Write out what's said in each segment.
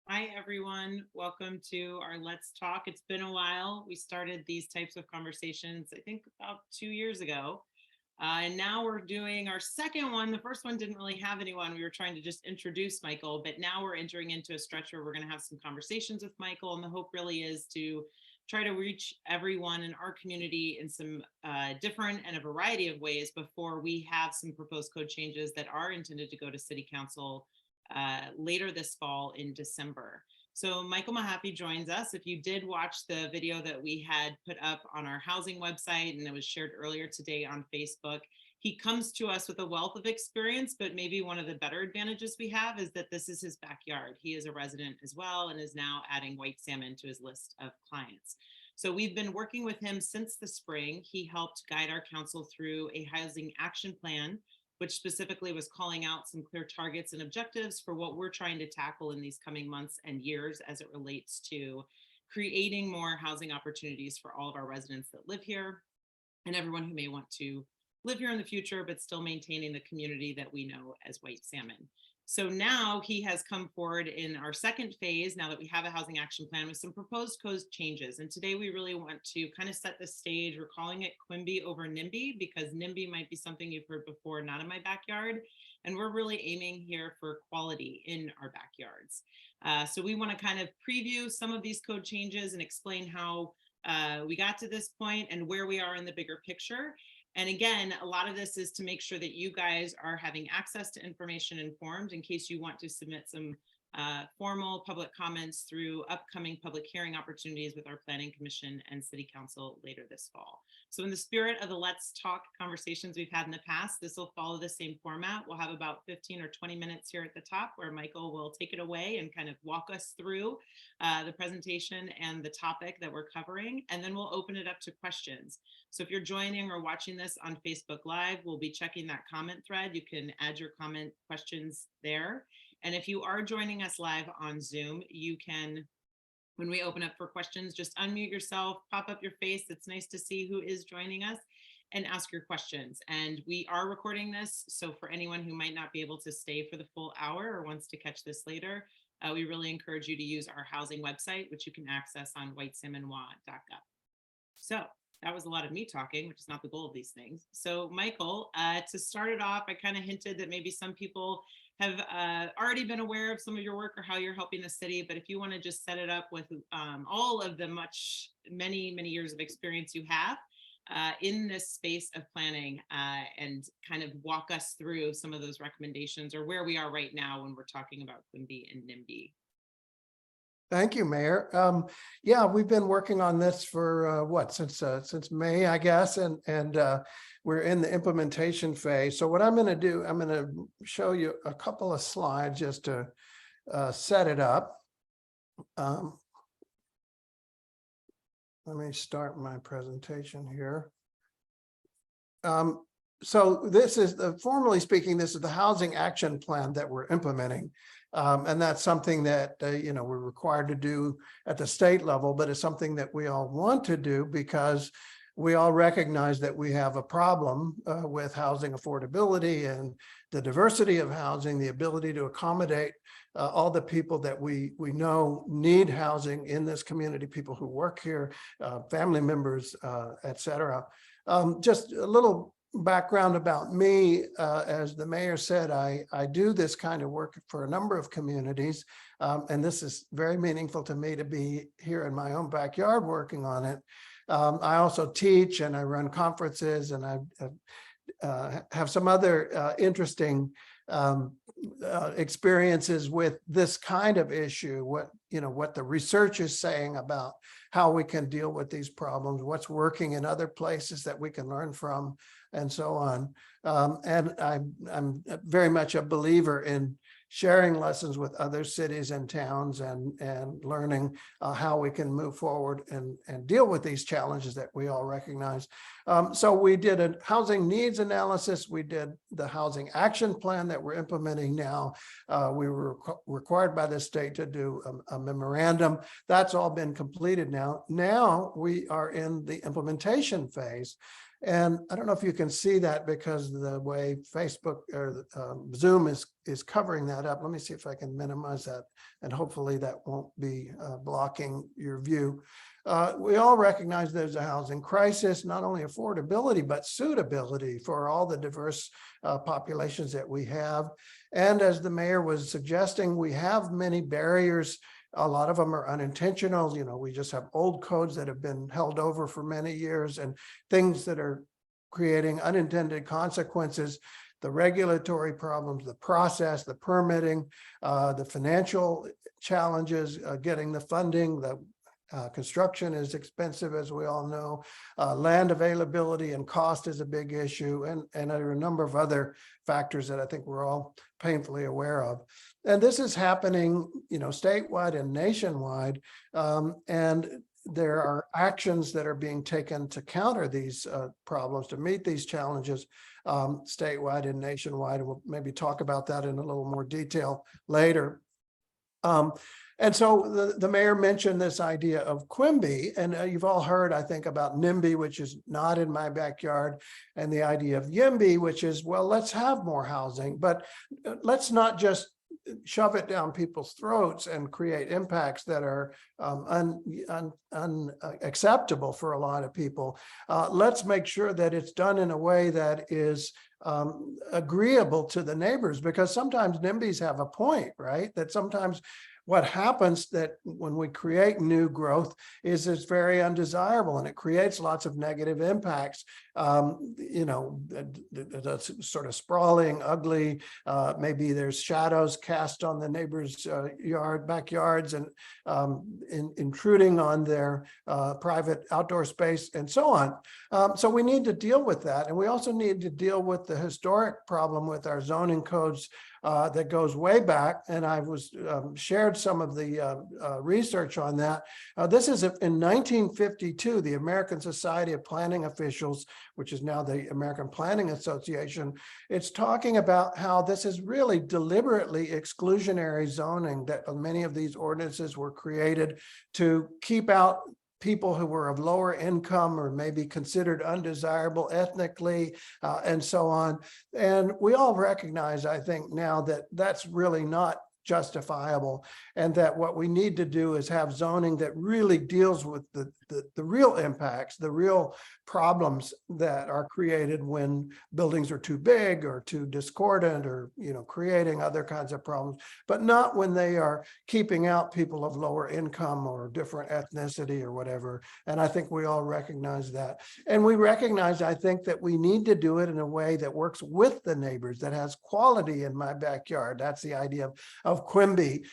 Hi, everyone. Welcome to our Let's Talk. It's been a while. We started these types of conversations, I think, about 2 years ago. And now we're doing our second one. The first one didn't really have anyone. We were trying to just introduce Michael, but now we're entering into a stretch where we're going to have some conversations with Michael. And the hope really is to try to reach everyone in our community in some different and a variety of ways before we have some proposed code changes that are intended to go to City Council later this fall in December. So Michael Mahaffey joins us. If you did watch the video that we had put up on our housing website and it was shared earlier today on Facebook, he comes to us with a wealth of experience, but maybe one of the better advantages we have is that this is his backyard. He is a resident as well and is now adding white salmon to his list of clients. So we've been working with him since the spring. He helped guide our council through a housing action plan, which specifically was calling out some clear targets and objectives for what we're trying to tackle in these coming months and years as it relates to creating more housing opportunities for all of our residents that live here and everyone who may want to live here in the future, but still maintaining the community that we know as white salmon. So now he has come forward in our second phase, now that we have a housing action plan, with some proposed code changes. And today we really want to kind of set the stage. We're calling it QUIMBY over NIMBY because NIMBY might be something you've heard before, not in my backyard. And we're really aiming here for quality in our backyards. So we want to kind of preview some of these code changes and explain how we got to this point and where we are in the bigger picture. And again, a lot of this is to make sure that you guys are having access to information informed in case you want to submit some formal public comments through upcoming public hearing opportunities with our Planning Commission and City Council later this fall. So in the spirit of the Let's Talk conversations we've had in the past, this will follow the same format. We'll have about 15 or 20 minutes here at the top where Michael will take it away and kind of walk us through the presentation and the topic that we're covering, and then we'll open it up to questions. So if you're joining or watching this on Facebook Live, we'll be checking that comment thread. You can add your comment questions there. And if you are joining us live on Zoom, you can, when we open up for questions, just unmute yourself, pop up your face. It's nice to see who is joining us and ask your questions. And we are recording this. So for anyone who might not be able to stay for the full hour or wants to catch this later, we really encourage you to use our housing website, which you can access on whitesalmonwa.gov. So that was a lot of me talking, which is not the goal of these things. So Michael, to start it off, I kind of hinted that maybe some people have already been aware of some of your work or how you're helping the city, but if you want to just set it up with all of the many years of experience you have in this space of planning and kind of walk us through some of those recommendations or where we are right now when we're talking about QUIMBY and NIMBY. Thank you, Mayor. Yeah, we've been working on this for since May, I guess, and we're in the implementation phase. So what I'm going to do, I'm going to show you a couple of slides just to set it up. Let me start my presentation here. So this is formally speaking, this is the housing action plan that we're implementing. And that's something that, we're required to do at the state level, but it's something that we all want to do because we all recognize that we have a problem with housing affordability and the diversity of housing, the ability to accommodate all the people that we know need housing in this community, people who work here, family members, et cetera. Just a little background about me, as the mayor said, I do this kind of work for a number of communities, and this is very meaningful to me to be here in my own backyard working on it. I also teach and I run conferences, and I have some other interesting experiences with this kind of issue, what the research is saying about how we can deal with these problems, what's working in other places that we can learn from, and so on. And I'm very much a believer in sharing lessons with other cities and towns and learning how we can move forward and deal with these challenges that we all recognize. So we did a housing needs analysis. We did the housing action plan that we're implementing now. We were required by the state to do a memorandum. That's all been completed now. Now we are in the implementation phase. And I don't know if you can see that because of the way Facebook or Zoom is covering that up. Let me see if I can minimize that, and hopefully that won't be blocking your view. We all recognize there's a housing crisis, not only affordability, but suitability for all the diverse populations that we have. And as the mayor was suggesting, we have many barriers. A lot of them are unintentional. We just have old codes that have been held over for many years and things that are creating unintended consequences. The regulatory problems, the process, the permitting, the financial challenges, getting the funding, the construction is expensive, as we all know. Land availability and cost is a big issue, and there are a number of other factors that I think we're all painfully aware of. And this is happening, statewide and nationwide. And there are actions that are being taken to counter these problems, to meet these challenges statewide and nationwide. And we'll maybe talk about that in a little more detail later. And so the mayor mentioned this idea of QUIMBY, and you've all heard, I think, about NIMBY, which is not in my backyard, and the idea of YIMBY, which is, well, let's have more housing, but let's not just shove it down people's throats and create impacts that are unacceptable for a lot of people. Let's make sure that it's done in a way that is agreeable to the neighbors, because sometimes NIMBYs have a point, right? That sometimes what happens that when we create new growth is it's very undesirable and it creates lots of negative impacts. That's sort of sprawling, ugly. Maybe there's shadows cast on the neighbors' backyards and intruding on their private outdoor space and so on. So we need to deal with that. And we also need to deal with the historic problem with our zoning codes that goes way back, and I was shared some of the research on that. This is in 1952, the American Society of Planning Officials, which is now the American Planning Association. It's talking about how this is really deliberately exclusionary zoning, that many of these ordinances were created to keep out people who were of lower income or maybe considered undesirable ethnically, and so on. And we all recognize, I think now, that that's really not justifiable, and that what we need to do is have zoning that really deals with the real impacts, the real problems that are created when buildings are too big or too discordant or creating other kinds of problems, but not when they are keeping out people of lower income or different ethnicity or whatever. And I think we all recognize that. And we recognize, I think, that we need to do it in a way that works with the neighbors, that has quality in my backyard. That's the idea of QUIMBY.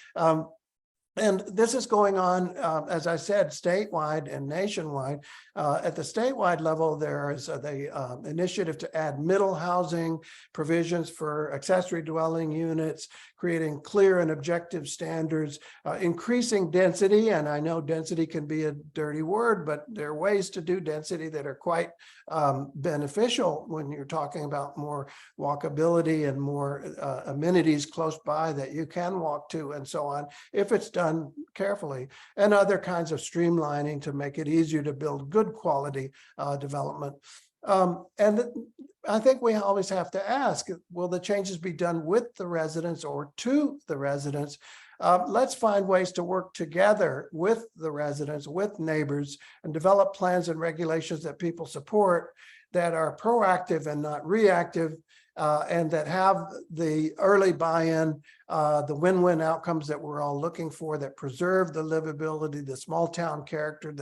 And this is going on, as I said, statewide and nationwide. At the statewide level, there is the initiative to add middle housing, provisions for accessory dwelling units, creating clear and objective standards, increasing density. And I know density can be a dirty word, but there are ways to do density that are quite beneficial when you're talking about more walkability and more amenities close by that you can walk to and so on, if it's done carefully, and other kinds of streamlining to make it easier to build good quality development. And I think we always have to ask, will the changes be done with the residents or to the residents? Let's find ways to work together with the residents, with neighbors, and develop plans and regulations that people support, that are proactive and not reactive, and that have the early buy-in, the win-win outcomes that we're all looking for, that preserve the livability, the small town character.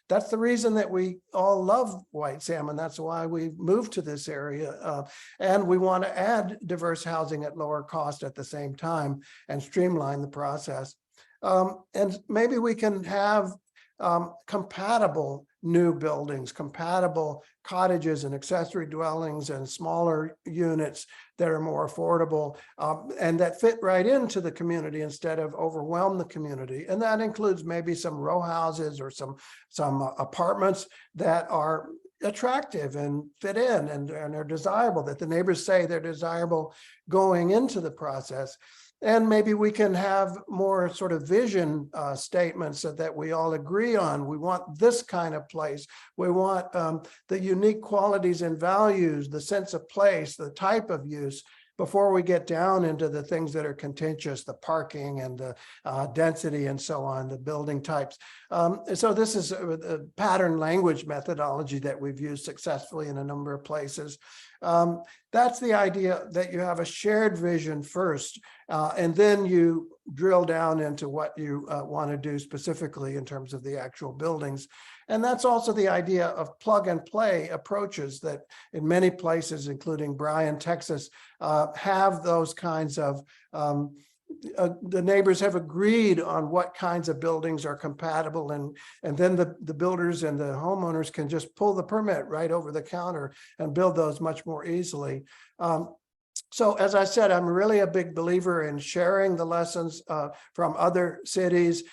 That's the reason that we all love White Salmon. That's why we moved to this area. And we want to add diverse housing at lower cost at the same time and streamline the process. And maybe we can have compatible new buildings, compatible cottages and accessory dwellings and smaller units that are more affordable and that fit right into the community instead of overwhelm the community. And that includes maybe some row houses or some apartments that are attractive and fit in and are desirable, that the neighbors say they're desirable going into the process. And maybe we can have more sort of vision statements that we all agree on. We want this kind of place. We want the unique qualities and values, the sense of place, the type of use, before we get down into the things that are contentious, the parking and the density and so on, the building types. So this is a pattern language methodology that we've used successfully in a number of places. That's the idea, that you have a shared vision first, and then you drill down into what you want to do specifically in terms of the actual buildings. And that's also the idea of plug and play approaches that in many places, including Bryan, Texas, have those kinds of the neighbors have agreed on what kinds of buildings are compatible, and then the builders and the homeowners can just pull the permit right over the counter and build those much more easily. So as I said, I'm really a big believer in sharing the lessons from other cities,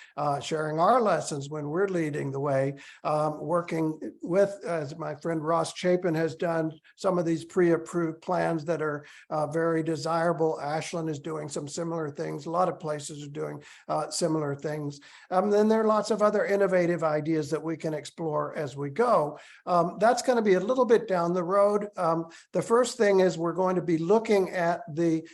sharing our lessons when we're leading the way, working with, as my friend Ross Chapin has done, some of these pre-approved plans that are very desirable. Ashland is doing some similar things. A lot of places are doing similar things. Then there are lots of other innovative ideas that we can explore as we go. That's going to be a little bit down the road. The first thing is we're going to be looking at the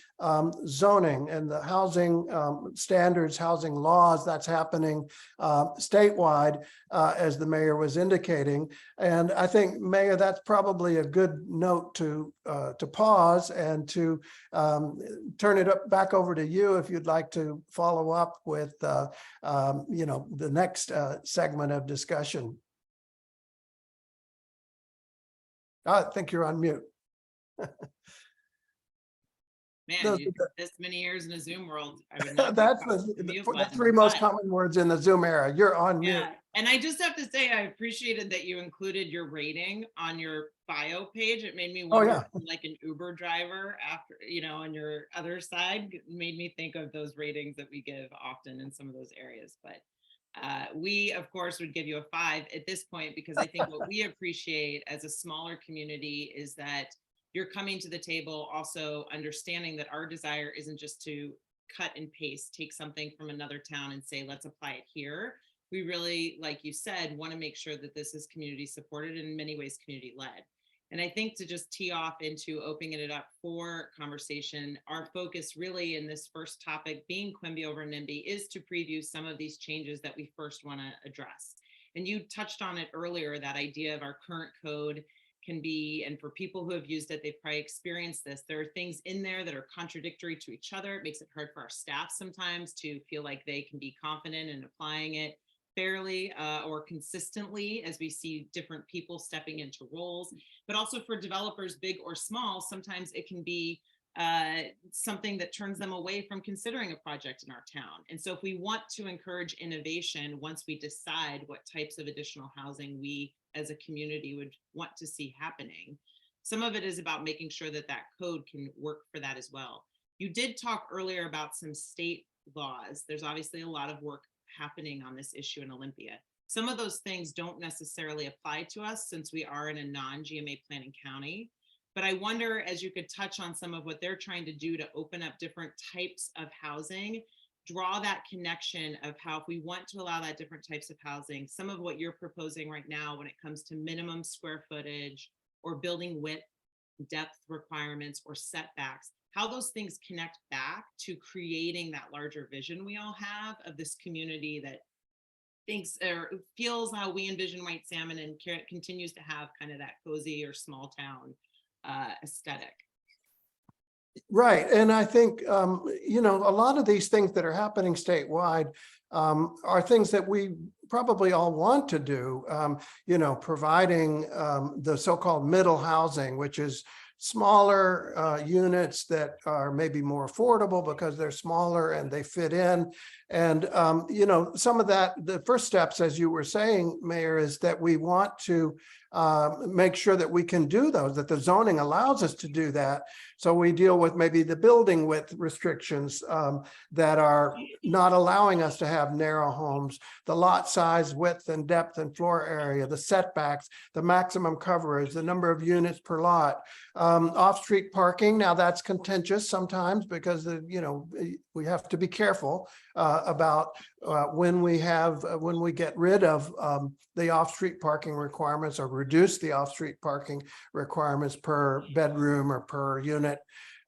zoning and the housing standards, housing laws that's happening statewide, as the mayor was indicating. And I think, Mayor, that's probably a good note to pause and to turn it back over to you if you'd like to follow up with you know, the next segment of discussion. I think you're on mute. Man, you this many years in a Zoom world, I would not. That's the three most common words in the Zoom era. You're on mute. Yeah, and I just have to say, I appreciated that you included your rating on your bio page. It made me wonder, like an Uber driver after, you know, on your other side, made me think of those ratings that we give often in some of those areas. But we, of course, would give you a 5 at this point, because I think what we appreciate as a smaller community is that you're coming to the table also understanding that our desire isn't just to cut and paste, take something from another town and say, let's apply it here. We really, like you said, want to make sure that this is community supported and in many ways community led. And I think to just tee off into opening it up for conversation, our focus really in this first topic being QUIMBY over NIMBY is to preview some of these changes that we first want to address. And you touched on it earlier, that idea of our current code can be, and for people who have used it, they've probably experienced this. There are things in there that are contradictory to each other. It makes it hard for our staff sometimes to feel like they can be confident in applying it fairly or consistently, as we see different people stepping into roles. But also for developers, big or small, sometimes it can be something that turns them away from considering a project in our town. And so if we want to encourage innovation, once we decide what types of additional housing we as a community would want to see happening, some of it is about making sure that that code can work for that as well. You did talk earlier about some state laws. There's obviously a lot of work happening on this issue in Olympia. Some of those things don't necessarily apply to us since we are in a non-GMA planning county. But I wonder, as you could touch on some of what they're trying to do to open up different types of housing, draw that connection of how if we want to allow that different types of housing, some of what you're proposing right now when it comes to minimum square footage or building width, depth requirements or setbacks, how those things connect back to creating that larger vision we all have of this community that thinks or feels how we envision White Salmon and continues to have kind of that cozy or small town aesthetic. Right. And I think, you know, a lot of these things that are happening statewide are things that we probably all want to do, you know, providing the so-called middle housing, which is smaller units that are maybe more affordable because they're smaller and they fit in. And, you know, some of that, the first steps, as you were saying, Mayor, is that we want to make sure that we can do those, that the zoning allows us to do that. So we deal with maybe the building width restrictions that are not allowing us to have narrow homes, the lot size, width and depth and floor area, the setbacks, the maximum coverage, the number of units per lot, off-street parking. Now that's contentious sometimes because we have to be careful about when we get rid of the off-street parking requirements or reduce the off-street parking requirements per bedroom or per unit.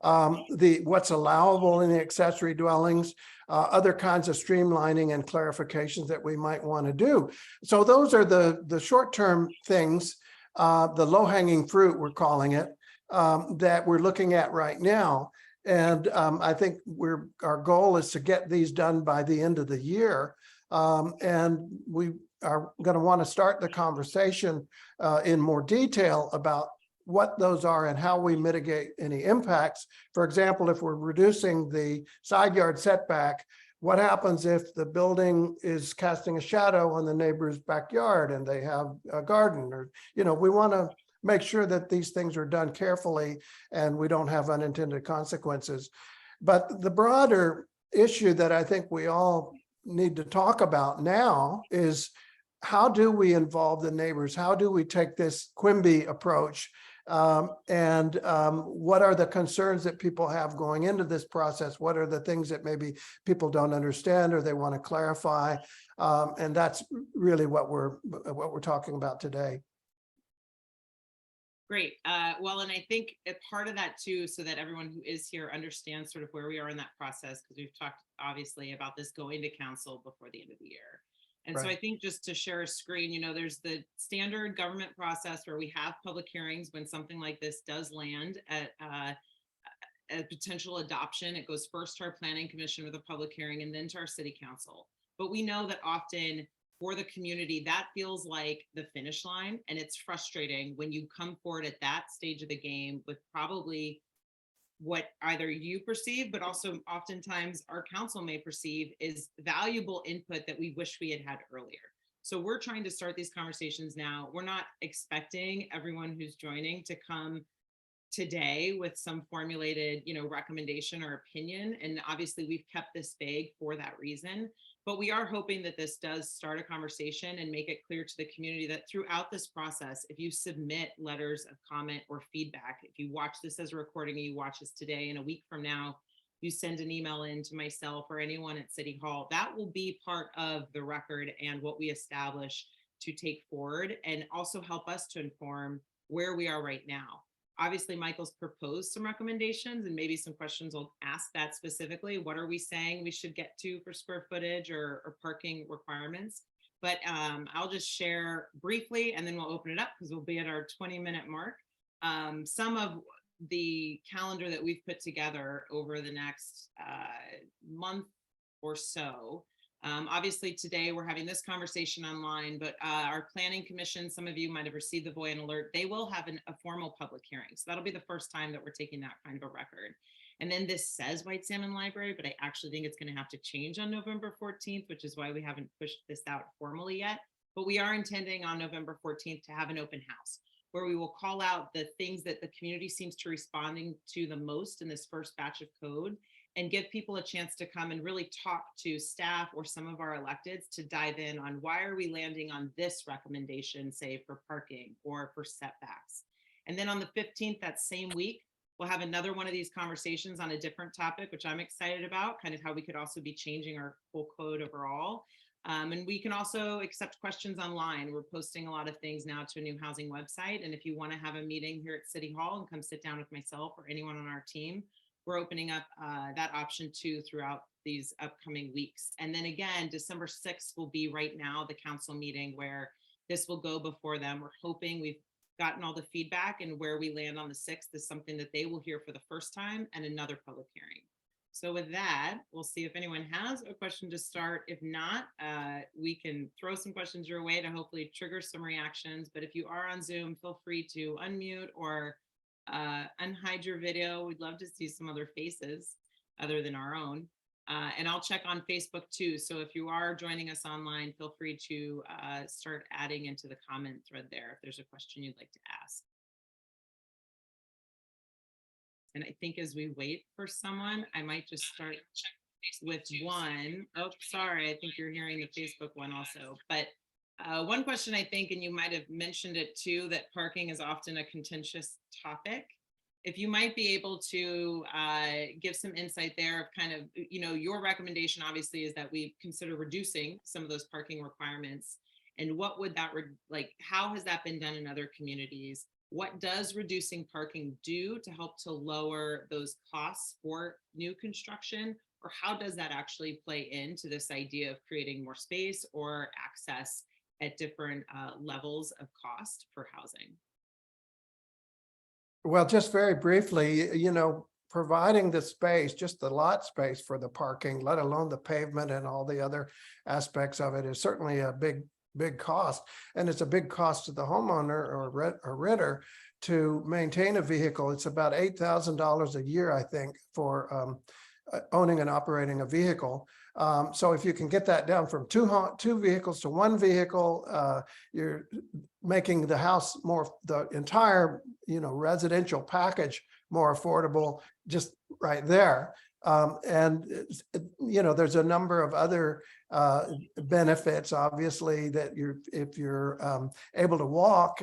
What's allowable in the accessory dwellings, other kinds of streamlining and clarifications that we might want to do. So those are the short-term things, the low-hanging fruit, we're calling it, that we're looking at right now. And I think our goal is to get these done by the end of the year. And we are going to want to start the conversation in more detail about what those are and how we mitigate any impacts. For example, if we're reducing the side yard setback, what happens if the building is casting a shadow on the neighbor's backyard and they have a garden? Or, we want to make sure that these things are done carefully and we don't have unintended consequences. But the broader issue that I think we all need to talk about now is, how do we involve the neighbors? How do we take this QUIMBY approach? And what are the concerns that people have going into this process? What are the things that maybe people don't understand or they want to clarify? And that's really what we're talking about today. Great. Well, and I think a part of that too, so that everyone who is here understands sort of where we are in that process, because we've talked obviously about this going to council before the end of the year. And Right. So I think just to share a screen, there's the standard government process where we have public hearings when something like this does land at a potential adoption. It goes first to our planning commission with a public hearing and then to our city council. But we know that often for the community, that feels like the finish line. And it's frustrating when you come forward at that stage of the game with probably what either you perceive, but also oftentimes our council may perceive is valuable input that we wish we had had earlier. So we're trying to start these conversations now. We're not expecting everyone who's joining to come today with some formulated, recommendation or opinion. And obviously we've kept this vague for that reason. But we are hoping that this does start a conversation and make it clear to the community that throughout this process, if you submit letters of comment or feedback, if you watch this as a recording or you watch this today, and a week from now, you send an email in to myself or anyone at City Hall, that will be part of the record and what we establish to take forward and also help us to inform where we are right now. Obviously, Michael's proposed some recommendations and maybe some questions will ask that specifically. What are we saying we should get to for square footage or parking requirements? But I'll just share briefly and then we'll open it up because we'll be at our 20-minute mark. Some of the calendar that we've put together over the next month or so. Obviously today we're having this conversation online, but our planning commission, some of you might have received the Voyant alert, they will have a formal public hearing. So that'll be the first time that we're taking that kind of a record. And then this says White Salmon Library, but I actually think it's going to have to change on November 14th, which is why we haven't pushed this out formally yet. But we are intending on November 14th to have an open house where we will call out the things that the community seems to responding to the most in this first batch of code, and give people a chance to come and really talk to staff or some of our electeds to dive in on why are we landing on this recommendation, say for parking or for setbacks. And then on the 15th, that same week, we'll have another one of these conversations on a different topic, which I'm excited about, kind of how we could also be changing our full code overall. And we can also accept questions online. We're posting a lot of things now to a new housing website. And if you want to have a meeting here at City Hall and come sit down with myself or anyone on our team, we're opening up that option too throughout these upcoming weeks. And then again, December 6th will be right now the council meeting where this will go before them. We're hoping we've gotten all the feedback, and where we land on the 6th is something that they will hear for the first time and another public hearing. So with that, we'll see if anyone has a question to start. If not, we can throw some questions your way to hopefully trigger some reactions. But if you are on Zoom, feel free to unmute or unhide your video. We'd love to see some other faces other than our own. And I'll check on Facebook too. So if you are joining us online, feel free to start adding into the comment thread there if there's a question you'd like to ask. And I think as we wait for someone, I might just start with one. Oh, sorry, I think you're hearing the Facebook one also. But one question I think, and you might have mentioned it too, that parking is often a contentious topic. If you might be able to give some insight there of kind of, your recommendation obviously is that we consider reducing some of those parking requirements. And what would that, how has that been done in other communities? What does reducing parking do to help to lower those costs for new construction? Or how does that actually play into this idea of creating more space or access at different levels of cost for housing? Well, just very briefly, providing the space, just the lot space for the parking, let alone the pavement and all the other aspects of it, is certainly a big cost. And it's a big cost to the homeowner or renter to maintain a vehicle. It's about $8,000 a year, I think, for owning and operating a vehicle. So if you can get that down from two vehicles to one vehicle, you're making the house the entire, residential package more affordable just right there. And there's a number of other benefits, obviously, that if you're able to walk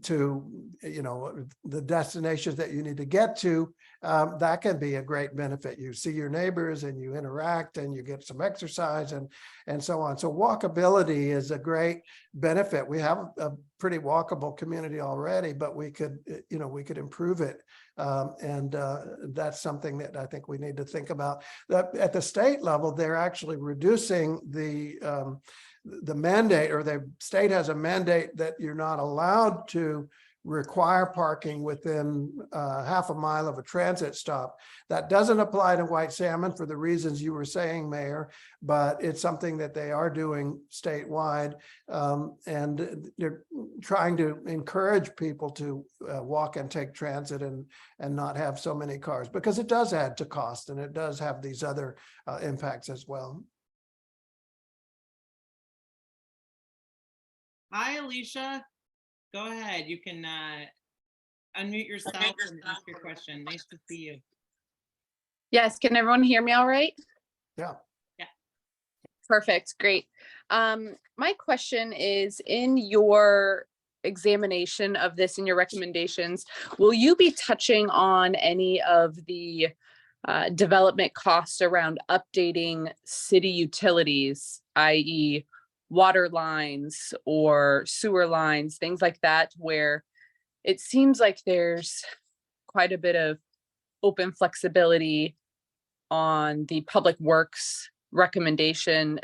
to, the destinations that you need to get to, that can be a great benefit. You see your neighbors and you interact and you get some exercise and so on. So walkability is a great benefit. We have a pretty walkable community already, but we could improve it. And that's something that I think we need to think about. That at the state level, they're actually reducing the mandate, or the state has a mandate that you're not allowed to require parking within half a mile of a transit stop. That doesn't apply to White Salmon for the reasons you were saying, Mayor, but it's something that they are doing statewide. And they're trying to encourage people to walk and take transit and not have so many cars, because it does add to cost and it does have these other impacts as well. Hi, Alicia. Go ahead. You can unmute yourself and ask your question. Nice to see you. Yes, can everyone hear me all right? Yeah. Yeah. Perfect, great. My question is, in your examination of this, in your recommendations, will you be touching on any of the development costs around updating city utilities, i.e. water lines or sewer lines, things like that, where it seems like there's quite a bit of open flexibility on the public works recommendation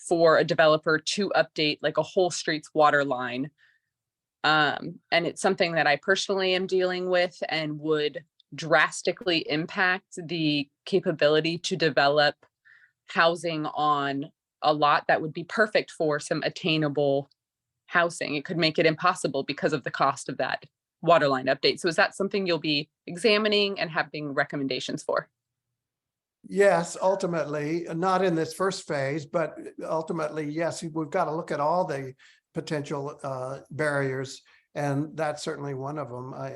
for a developer to update like a whole street's water line. And it's something that I personally am dealing with and would drastically impact the capability to develop housing on a lot that would be perfect for some attainable housing. It could make it impossible because of the cost of that water line update. So is that something you'll be examining and having recommendations for? Yes, ultimately, not in this first phase, but ultimately, yes, we've got to look at all the potential barriers, and that's certainly one of them. I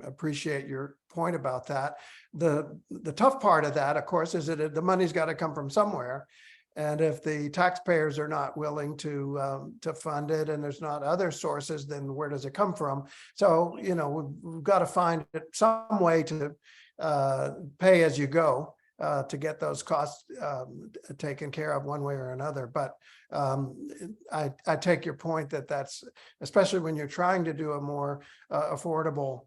appreciate your point about that. The tough part of that, of course, is that the money's got to come from somewhere. And if the taxpayers are not willing to fund it, and there's not other sources, then where does it come from? So, we've got to find some way to pay as you go to get those costs taken care of one way or another. But I take your point that that's, especially when you're trying to do a more affordable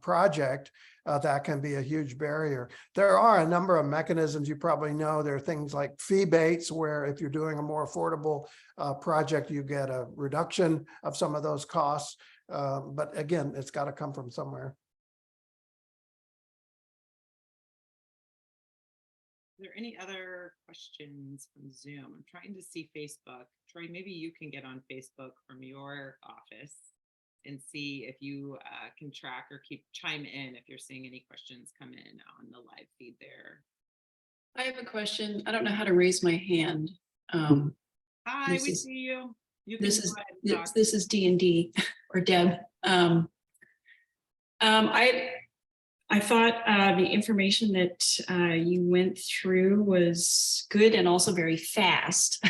project, that can be a huge barrier. There are a number of mechanisms, you probably know. There are things like fee baits, where if you're doing a more affordable project, you get a reduction of some of those costs. But again, it's got to come from somewhere. Are there any other questions from Zoom? I'm trying to see Facebook. Troy, maybe you can get on Facebook from your office and see if you can track or chime in if you're seeing any questions come in on the live feed there. I have a question. I don't know how to raise my hand. Hi, This we is- see you. You can This go is, ahead and talk. this is D&D or Deb. I thought the information that you went through was good and also very fast.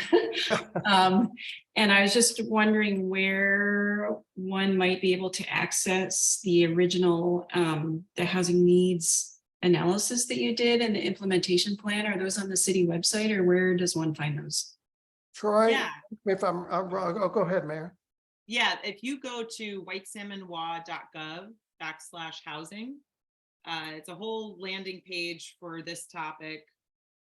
And I was just wondering where one might be able to access the original, the housing needs analysis that you did and the implementation plan. Are those on the city website, or where does one find those? Troy, Yeah. if I'm wrong, oh, go ahead, Mayor. Yeah, if you go to whitesalmonwa.gov/housing, it's a whole landing page for this topic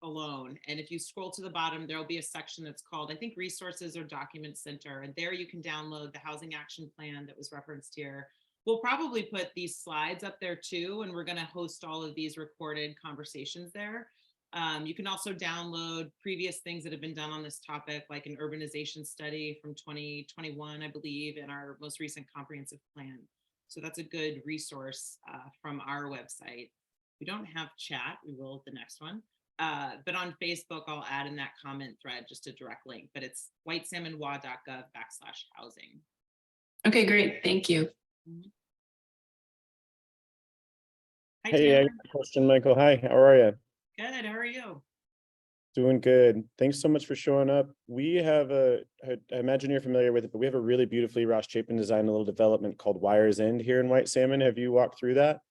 alone. And if you scroll to the bottom, there'll be a section that's called, I think, Resources or Document Center. And there you can download the housing action plan that was referenced here. We'll probably put these slides up there too, and we're going to host all of these recorded conversations there. You can also download previous things that have been done on this topic, like an urbanization study from 2021, I believe, and our most recent comprehensive plan. So that's a good resource from our website. We don't have chat, we will at the next one. But on Facebook, I'll add in that comment thread just a direct link, but it's whitesalmonwa.gov/housing. Okay, great. Thank you. Hi, Hey, I Taylor. got a question, Michael. Hi, how are you? Good, how are you? Doing good. Thanks so much for showing up. We have I imagine you're familiar with it, but we have a really beautifully Ross Chapin designed a little development called Wires End here in White Salmon. Have you walked through that?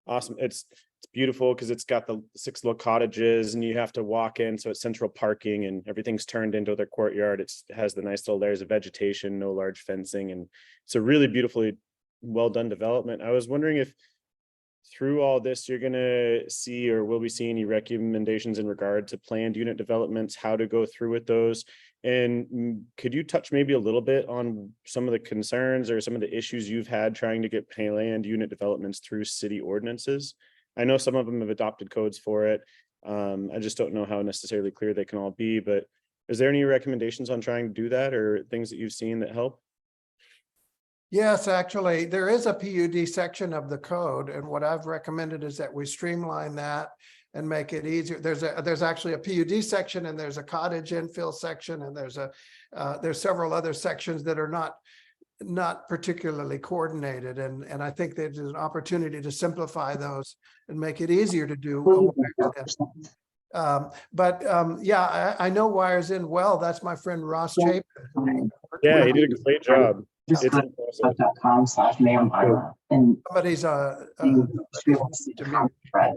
Awesome. It's beautiful because it's got the 6 little cottages and you have to walk in. So it's central parking and everything's turned into their courtyard. It has the nice little layers of vegetation, no large fencing. And it's a really beautifully well done development. I was wondering if through all this, you're going to see or will we see any recommendations in regard to planned unit developments, how to go through with those? And could you touch maybe a little bit on some of the concerns or some of the issues you've had trying to get planned unit developments through city ordinances? I know some of them have adopted codes for it. I just don't know how necessarily clear they can all be, but is there any recommendations on trying to do that or things that you've seen that help? Yes, actually, there is a PUD section of the code, and what I've recommended is that we streamline that and make it easier. There's actually a PUD section, and there's a cottage infill section, and there's several other sections that are not particularly coordinated, and I think there's an opportunity to simplify those and make it easier to do. Yeah, I know Wires In well. That's my friend Ross Chapin. Yeah, he did a great job. It's impressive. .com/name and Somebody's online. I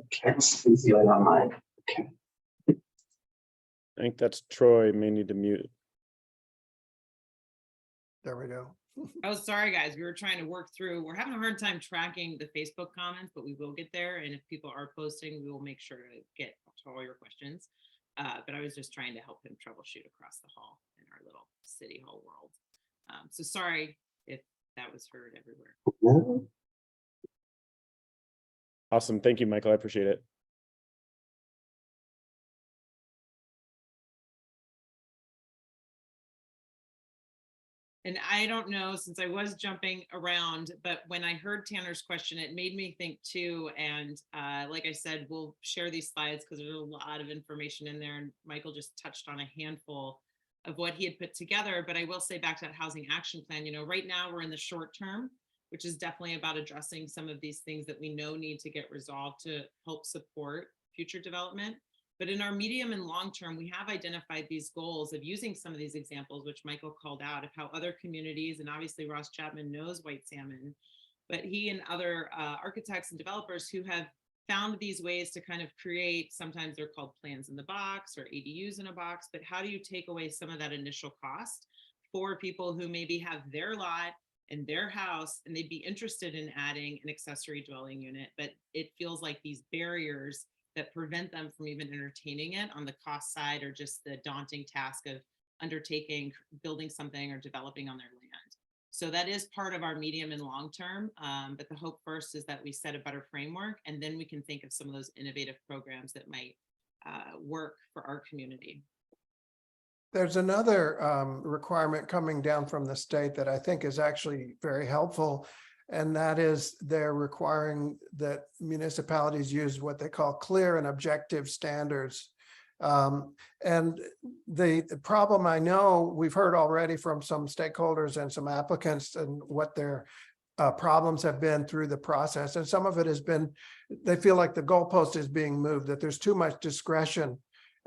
think that's Troy may need to mute. There we go. Oh, sorry, guys. We were trying to work through. We're having a hard time tracking the Facebook comments, but we will get there. And if people are posting, we will make sure to get to all your questions. But I was just trying to help him troubleshoot across the hall in our little city hall world. So sorry if that was heard everywhere. Awesome. Thank you, Michael. I appreciate it. And I don't know, since I was jumping around, but when I heard Tanner's question, it made me think too. And like I said, we'll share these slides because there's a lot of information in there. And Michael just touched on a handful of what he had put together. But I will say back to that housing action plan, you know, right now we're in the short term, which is definitely about addressing some of these things that we know need to get resolved to help support future development. But in our medium and long term, we have identified these goals of using some of these examples, which Michael called out, of how other communities, and obviously Ross Chapman knows White Salmon, but he and other architects and developers who have found these ways to kind of create, sometimes they're called plans in the box or ADUs in a box, but how do you take away some of that initial cost for people who maybe have their lot and their house and they'd be interested in adding an accessory dwelling unit, but it feels like these barriers that prevent them from even entertaining it on the cost side or just the daunting task of undertaking, building something or developing on their land. So that is part of our medium and long term. But the hope first is that we set a better framework and then we can think of some of those innovative programs that might work for our community. There's another requirement coming down from the state that I think is actually very helpful. And that is they're requiring that municipalities use what they call clear and objective standards And the problem, I know we've heard already from some stakeholders and some applicants and what their problems have been through the process. And some of it has been, they feel like the goalpost is being moved, that there's too much discretion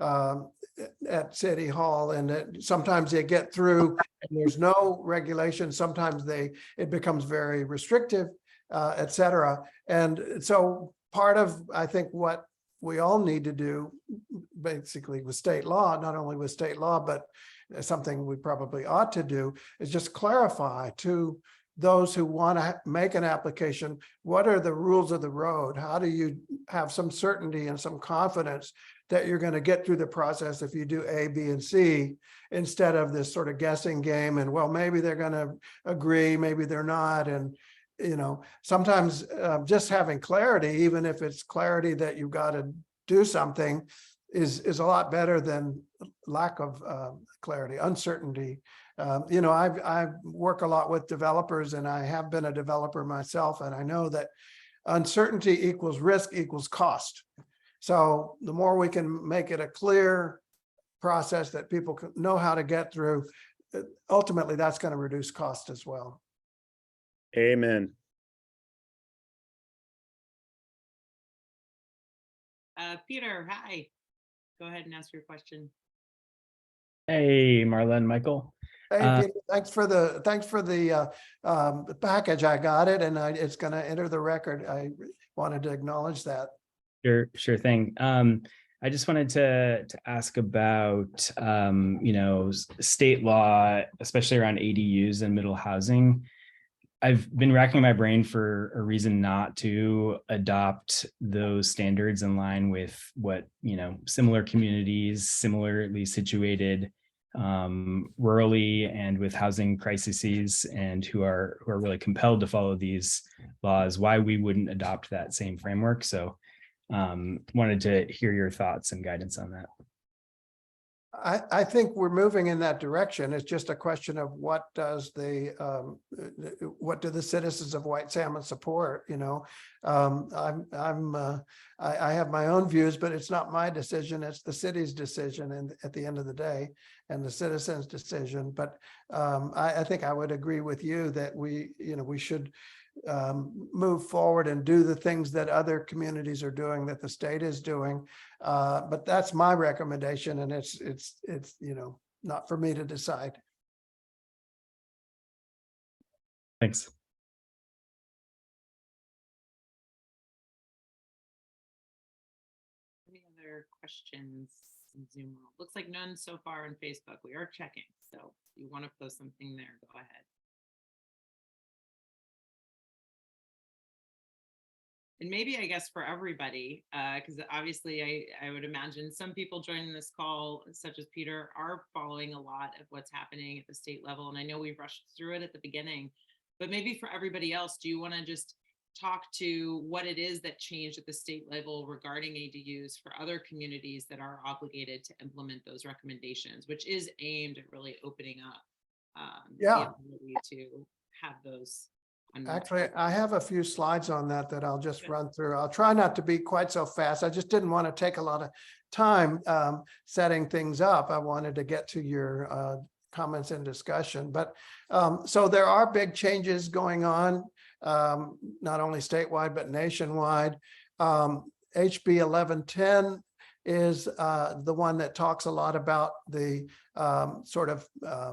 at City Hall, and that sometimes they get through and there's no regulation. Sometimes it becomes very restrictive, et cetera. And so part of, I think, what we all need to do basically with state law, not only with state law, but something we probably ought to do, is just clarify to those who want to make an application, what are the rules of the road? How do you have some certainty and some confidence that you're going to get through the process if you do A, B, and C, instead of this sort of guessing game and, well, maybe they're going to agree, maybe they're not. And, you know, sometimes just having clarity, even if it's clarity that you've got to do something, is a lot better than lack of clarity, uncertainty. You know, I work a lot with developers, and I have been a developer myself, and I know that uncertainty equals risk equals cost. So the more we can make it a clear process that people can know how to get through, ultimately that's going to reduce cost as well. Amen. Peter, hi. Go ahead and ask your question. Hey, Marla, Michael. Hey, Peter, thanks for the package. I got it, and it's going to enter the record. I wanted to acknowledge that. Sure thing. I just wanted to ask about you know, state law, especially around ADUs and middle housing. I've been racking my brain for a reason not to adopt those standards in line with what, you know, similar communities, similarly situated, rurally and with housing crises, and who are really compelled to follow these laws, why we wouldn't adopt that same framework. So wanted to hear your thoughts and guidance on that. I think we're moving in that direction. It's just a question of what do the citizens of White Salmon support? You know, I have my own views, but it's not my decision. It's the city's decision, and at the end of the day, and the citizens' decision. But I think I would agree with you that we should move forward and do the things that other communities are doing, that the state is doing. But that's my recommendation, and it's you know, not for me to decide. Thanks. Any other questions in Zoom world? Looks like none so far on Facebook. We are checking, so if you want to post something there, go ahead. And maybe, I guess, for everybody, because obviously I would imagine some people joining this call, such as Peter, are following a lot of what's happening at the state level. And I know we rushed through it at the beginning, but maybe for everybody else, do you want to just talk to what it is that changed at the state level regarding ADUs for other communities that are obligated to implement those recommendations, which is aimed at really opening up the ability to have those. Actually, I have a few slides on that I'll just run through. I'll try not to be quite so fast. I just didn't want to take a lot of time setting things up. I wanted to get to your comments and discussion. But so there are big changes going on, not only statewide, but nationwide. HB 1110 is the one that talks a lot about the sort of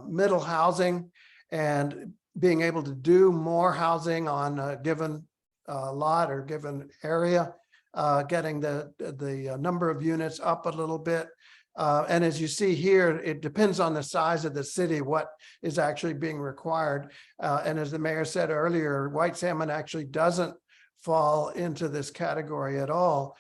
middle housing and being able to do more housing on a given lot or given area, getting the number of units up a little bit. And as you see here, it depends on the size of the city, what is actually being required. And as the mayor said earlier, White Salmon actually doesn't fall into this category at all.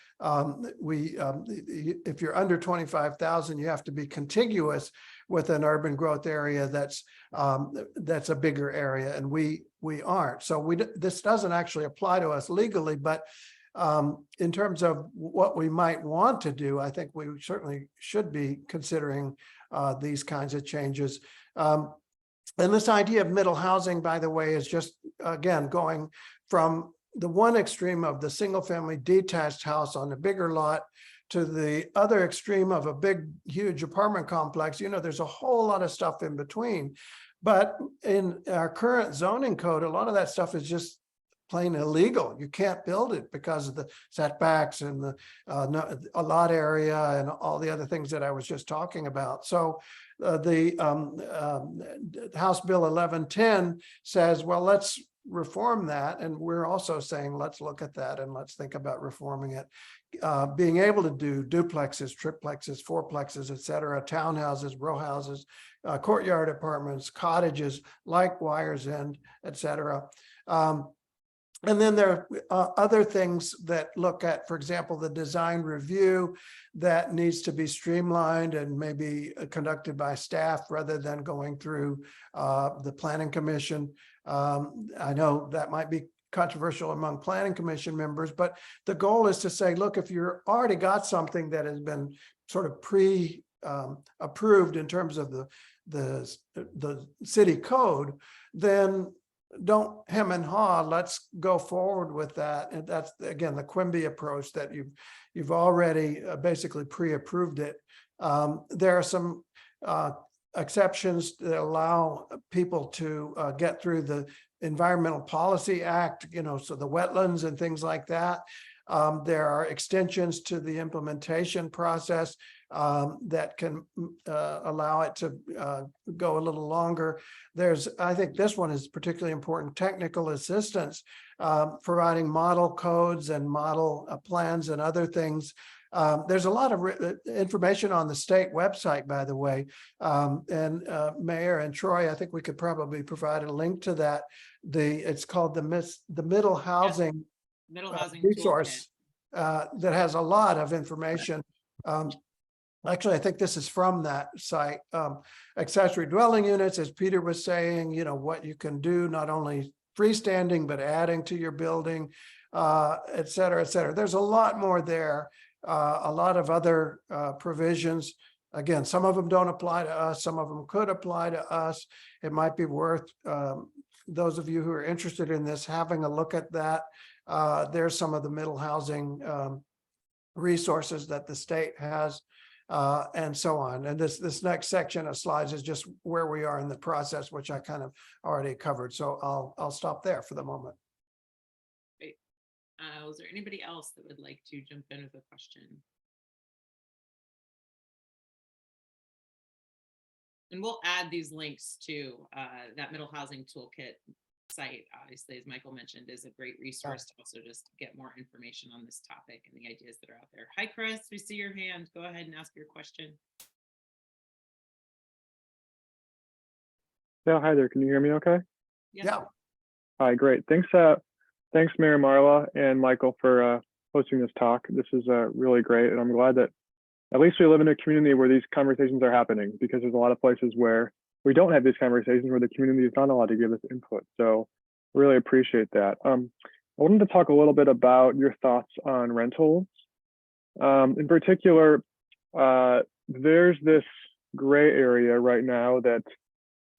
If you're under 25,000, you have to be contiguous with an urban growth area that's a bigger area, and we aren't. So this doesn't actually apply to us legally, but in terms of what we might want to do, I think we certainly should be considering these kinds of changes. And this idea of middle housing, by the way, is just, again, going from the one extreme of the single family detached house on a bigger lot to the other extreme of a big, huge apartment complex, there's a whole lot of stuff in between. But in our current zoning code, a lot of that stuff is just plain illegal. You can't build it because of the setbacks and the a lot area and all the other things that I was just talking about. So the House Bill 1110 says, well, let's reform that. And we're also saying, let's look at that and let's think about reforming it. Being able to do duplexes, triplexes, fourplexes, et cetera, townhouses, row houses, courtyard apartments, cottages like Wires End, et cetera. And then there are other things that look at, for example, the design review that needs to be streamlined and maybe conducted by staff rather than going through the Planning Commission. I know that might be controversial among Planning Commission members, but the goal is to say, look, if you're already got something that has been sort of approved in terms of the city code, then don't hem and haw, let's go forward with that. And that's, again, the QUIMBY approach that you've already basically pre-approved it. There are some exceptions that allow people to get through the Environmental Policy Act, so the wetlands and things like that. There are extensions to the implementation process that can allow it to go a little longer. I think this one is particularly important, technical assistance, providing model codes and model plans and other things. There's a lot of information on the state website, by the way, and Mayor and Troy, I think we could probably provide a link to that. It's called the Middle Housing, Middle housing resource that has a lot of information. Actually, I think this is from that site. Accessory dwelling units, as Peter was saying, what you can do, not only freestanding, but adding to your building, et cetera, et cetera. There's a lot more there, a lot of other provisions. Again, some of them don't apply to us. Some of them could apply to us. It might be worth those of you who are interested in this having a look at that. There's some of the middle housing resources that the state has, and so on. And this next section of slides is just where we are in the process, which I kind of already covered. So I'll stop there for the moment. Great. Is there anybody else that would like to jump in with a question? And we'll add these links to that Middle Housing Toolkit site, obviously, as Michael mentioned, is a great resource to also just get more information on this topic and the ideas that are out there. Hi, Chris, we see your hand. Go ahead and ask your question. Yeah, hi there. Can you hear me okay? Yeah. Hi, great. Thanks, Mayor Marla and Michael for hosting this talk. This is really great, and I'm glad that at least we live in a community where these conversations are happening, because there's a lot of places where we don't have these conversations, where the community is not allowed to give us input. So really appreciate that. I wanted to talk a little bit about your thoughts on rentals. In particular, there's this gray area right now that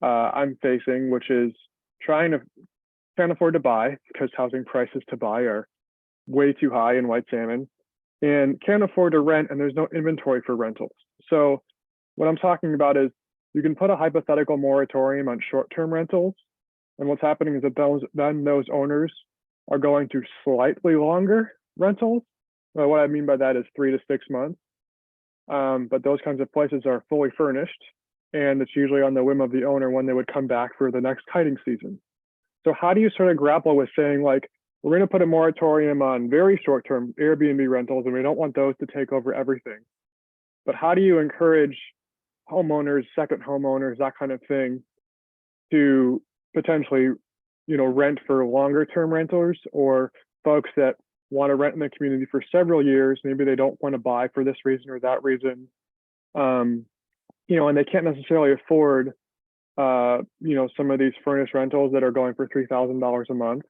I'm facing, which is can't afford to buy because housing prices to buy are way too high in White Salmon, and can't afford to rent, and there's no inventory for rentals. So what I'm talking about is you can put a hypothetical moratorium on short-term rentals, and what's happening is that those owners are going to slightly longer rentals. Well, what I mean by that is 3 to 6 months. But those kinds of places are fully furnished, and it's usually on the whim of the owner when they would come back for the next kiting season. So how do you sort of grapple with saying, like, we're going to put a moratorium on very short-term Airbnb rentals, and we don't want those to take over everything. But how do you encourage homeowners, second homeowners, that kind of thing, to potentially, rent for longer-term renters, or folks that want to rent in the community for several years, maybe they don't want to buy for this reason or that reason, and they can't necessarily afford, some of these furnished rentals that are going for $3,000 a month.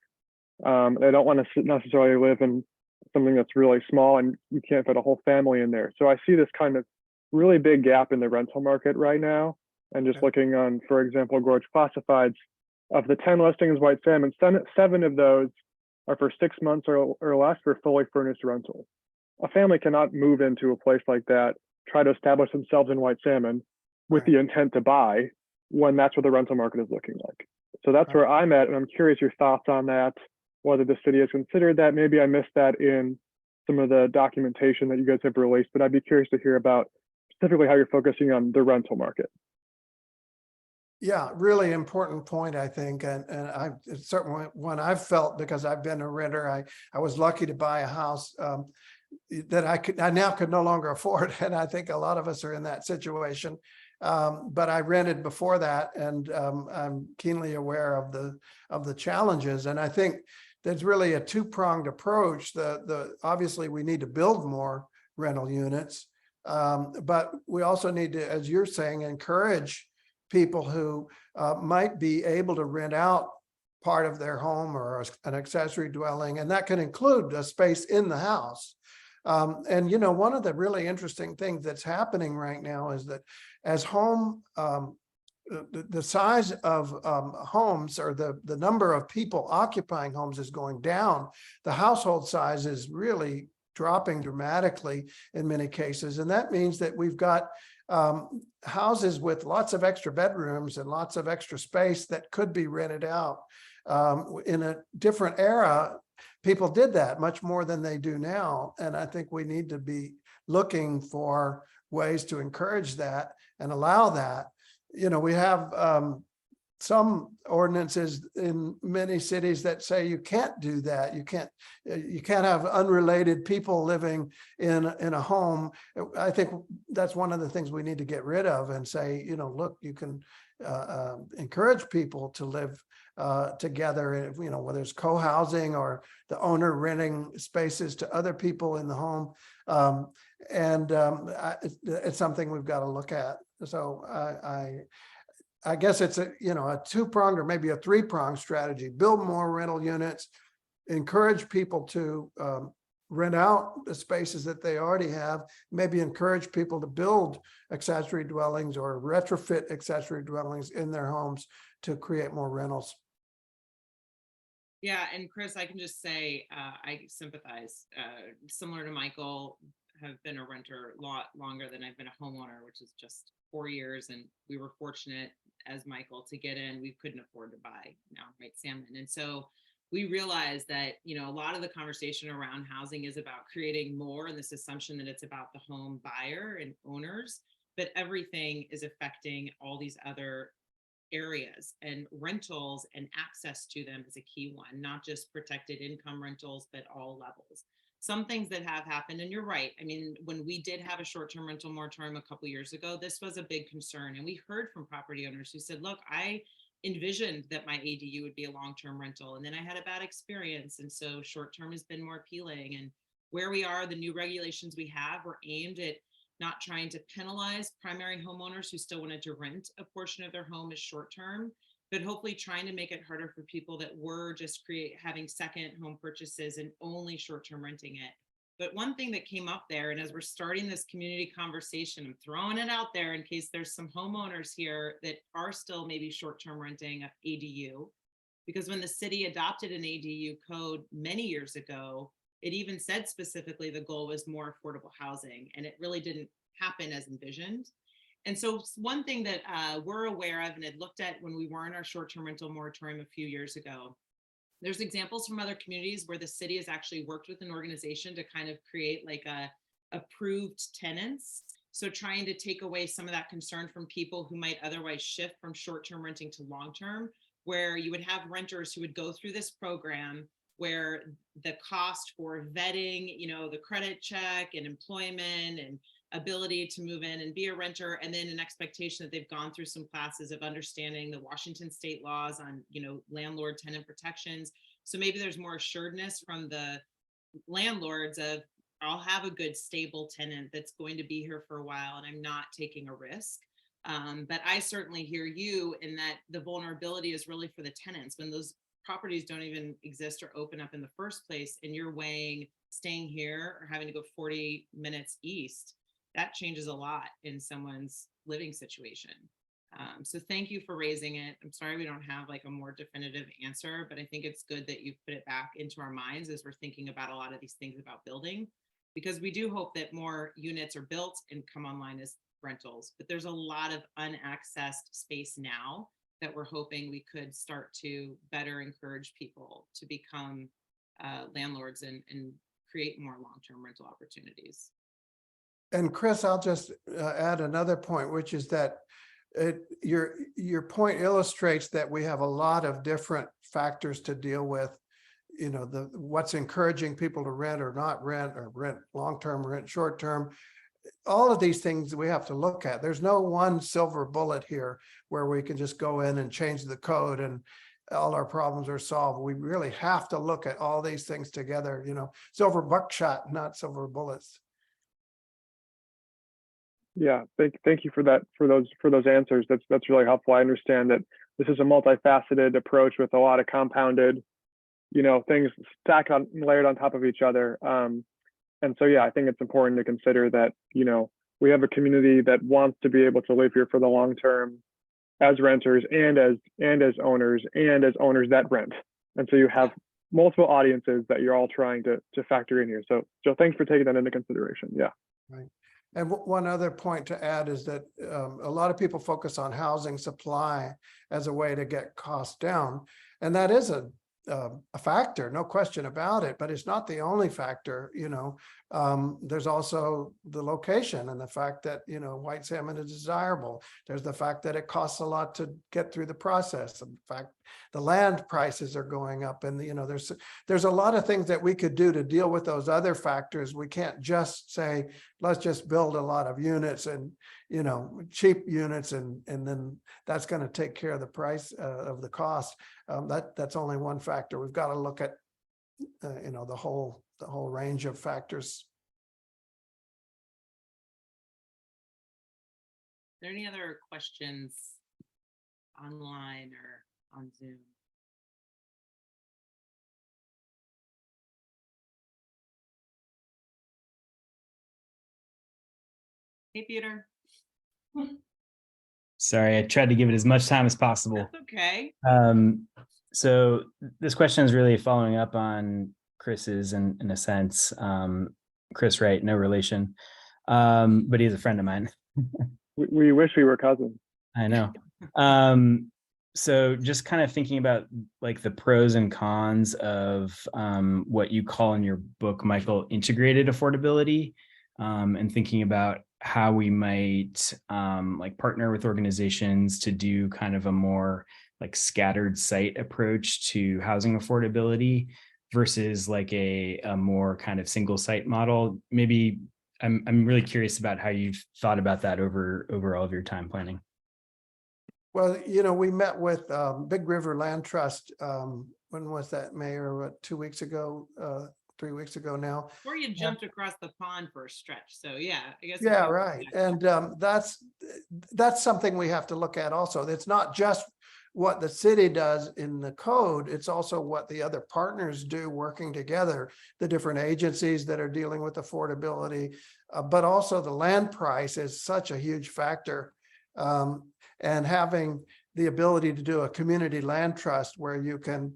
They don't want to necessarily live in something that's really small, and you can't fit a whole family in there. So I see this kind of really big gap in the rental market right now. And just looking on, for example, Gorge Classifieds, of the 10 listings, White Salmon, 7 of those are for 6 months or less for fully furnished rentals. a family cannot move into a place like that, try to establish themselves in White Salmon with Right. the intent to buy when that's what the rental market is looking like. So that's Right. where I'm at, and I'm curious your thoughts on that, whether the city has considered that. Maybe I missed that in some of the documentation that you guys have released, but I'd be curious to hear about specifically how you're focusing on the rental market. Yeah, really important point, I think. And I it's certainly one I've felt because I've been a renter. I was lucky to buy a house that I now could no longer afford. And I think a lot of us are in that situation. But I rented before that, and I'm keenly aware of the challenges. And I think there's really a two-pronged approach. Obviously we need to build more rental units, but we also need to, as you're saying, encourage people who might be able to rent out part of their home or an accessory dwelling, and that can include a space in the house. And you know, one of the really interesting things that's happening right now is that as the size of homes, or the number of people occupying homes, is going down, the household size is really dropping dramatically in many cases. And that means that we've got houses with lots of extra bedrooms and lots of extra space that could be rented out. In a different era, people did that much more than they do now. And I think we need to be looking for ways to encourage that and allow that. You know, we have some ordinances in many cities that say you can't do that. You can't have unrelated people living in a home. I think that's one of the things we need to get rid of and say, you know, look, you can encourage people to live together, you know, whether it's co-housing or the owner renting spaces to other people in the home. It's something we've got to look at. So I guess it's a two-pronged or maybe a three-pronged strategy. Build more rental units, encourage people to rent out the spaces that they already have, maybe encourage people to build accessory dwellings or retrofit accessory dwellings in their homes to create more rentals. Yeah, and Chris, I can just say I sympathize. Similar to Michael, have been a renter a lot longer than I've been a homeowner, which is just 4 years. And we were fortunate, as Michael, to get in. We couldn't afford to buy now, right, Salmon. And so we realized that, you know, a lot of the conversation around housing is about creating more, and this assumption that it's about the home buyer and owners, but everything is affecting all these other areas, and rentals and access to them is a key one, not just protected income rentals, but all levels. Some things that have happened, and you're right. I mean, when we did have a short-term rental moratorium a couple of years ago, this was a big concern. And we heard from property owners who said, look, I envisioned that my ADU would be a long-term rental, and then I had a bad experience. And so short-term has been more appealing. And where we are, the new regulations we have were aimed at not trying to penalize primary homeowners who still wanted to rent a portion of their home as short-term, but hopefully trying to make it harder for people that were just having second home purchases and only short-term renting it. But one thing that came up there, and as we're starting this community conversation, I'm throwing it out there in case there's some homeowners here that are still maybe short-term renting an ADU, because when the city adopted an ADU code many years ago, it even said specifically the goal was more affordable housing, and it really didn't happen as envisioned. And so one thing that we're aware of and had looked at when we were in our short-term rental moratorium a few years ago, there's examples from other communities where the city has actually worked with an organization to kind of create like a approved tenants. So trying to take away some of that concern from people who might otherwise shift from short-term renting to long-term, where you would have renters who would go through this program where the cost for vetting, you know, the credit check and employment and ability to move in and be a renter, and then an expectation that they've gone through some classes of understanding the Washington state laws on, you know, landlord tenant protections. So maybe there's more assuredness from the landlords of, I'll have a good stable tenant that's going to be here for a while and I'm not taking a risk. But I certainly hear you in that the vulnerability is really for the tenants when those properties don't even exist or open up in the first place, and you're weighing staying here or having to go 40 minutes east. That changes a lot in someone's living situation. So thank you for raising it. I'm sorry we don't have like a more definitive answer, but I think it's good that you've put it back into our minds as we're thinking about a lot of these things about building. because we do hope that more units are built and come online as rentals, but there's a lot of unaccessed space now that we're hoping we could start to better encourage people to become landlords and create more long-term rental opportunities. And Chris, I'll just add another point, which is that your point illustrates that we have a lot of different factors to deal with. You know, what's encouraging people to rent or not rent, or rent long-term, rent short-term. All of these things we have to look at. There's no one silver bullet here where we can just go in and change the code and all our problems are solved. We really have to look at all these things together, you know, silver buckshot, not silver bullets. Yeah, thank you for that, for those answers. That's really helpful. I understand that this is a multifaceted approach with a lot of compounded, you know, things stacked on, layered on top of each other. And so, yeah, I think it's important to consider that, you know, we have a community that wants to be able to live here for the long term as renters and as owners that rent. And so you have multiple audiences that you're all trying to factor in here. So thanks for taking that into consideration. Yeah. Right. And one other point to add is that a lot of people focus on housing supply as a way to get costs down. And that is a factor, no question about it, but it's not the only factor. You know, there's also the location and the fact that, you know, white salmon is desirable. There's the fact that it costs a lot to get through the process. In fact, the land prices are going up, and, you know, there's a lot of things that we could do to deal with those other factors. We can't just say, let's just build a lot of units and, you know, cheap units, and then that's going to take care of the price of the cost. That's only one factor. We've got to look at, you know, the whole range of factors. Are there any other questions online or on Zoom? Hey, Peter. Sorry, I tried to give it as much time as possible. That's okay. So this question is really following up on Chris's in a sense. Chris Wright, no relation, but he's a friend of mine. We wish we were cousins. I know. So just kind of thinking about like the pros and cons of what you call in your book, Michael, integrated affordability, and thinking about how we might like partner with organizations to do kind of a more like scattered site approach to housing affordability versus like a more kind of single site model. Maybe I'm really curious about how you've thought about that over all of your time planning. Well, you know, we met with Big River Land Trust. When was that, Mayor? What, 2 weeks ago, 3 weeks ago now? Before you jumped across the pond for a stretch. So yeah, I guess. Yeah, right. And that's something we have to look at also. It's not just what the city does in the code, it's also what the other partners do working together, the different agencies that are dealing with affordability, but also the land price is such a huge factor. And having the ability to do a community land trust where you can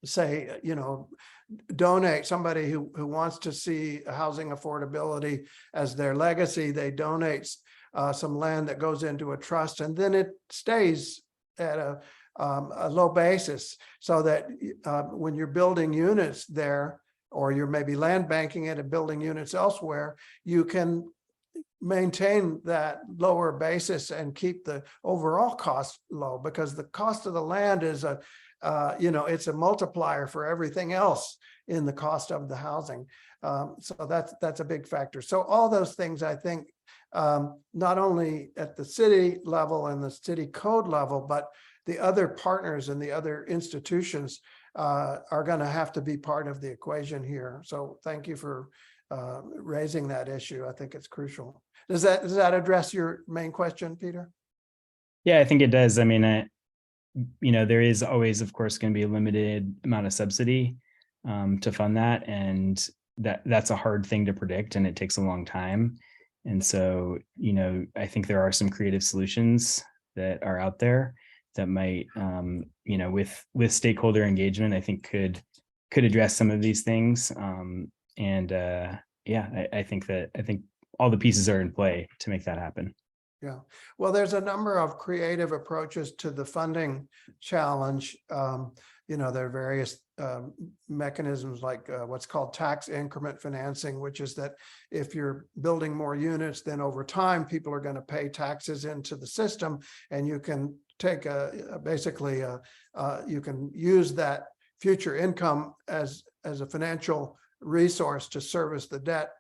say, you know, donate, somebody who wants to see housing affordability as their legacy, they donate some land that goes into a trust, and then it stays at a low basis, so that when you're building units there, or you're maybe land banking it and building units elsewhere, you can maintain that lower basis and keep the overall cost low, because the cost of the land is you know, it's a multiplier for everything else in the cost of the housing. So that's a big factor. So all those things, I think, not only at the city level and the city code level, but the other partners and the other institutions are going to have to be part of the equation here. So thank you for raising that issue. I think it's crucial. Does that address your main question, Peter? Yeah, I think it does. I mean, you know, there is always, of course, going to be a limited amount of subsidy to fund that, and that's a hard thing to predict, and it takes a long time. And so, you know, I think there are some creative solutions that are out there that might, you know, with stakeholder engagement, I think could address some of these things. And yeah, I think all the pieces are in play to make that happen. Yeah, well, there's a number of creative approaches to the funding challenge. There are various mechanisms like what's called tax increment financing, which is that if you're building more units, then over time, people are going to pay taxes into the system, and you can take you can use that future income as a financial resource to service the debt,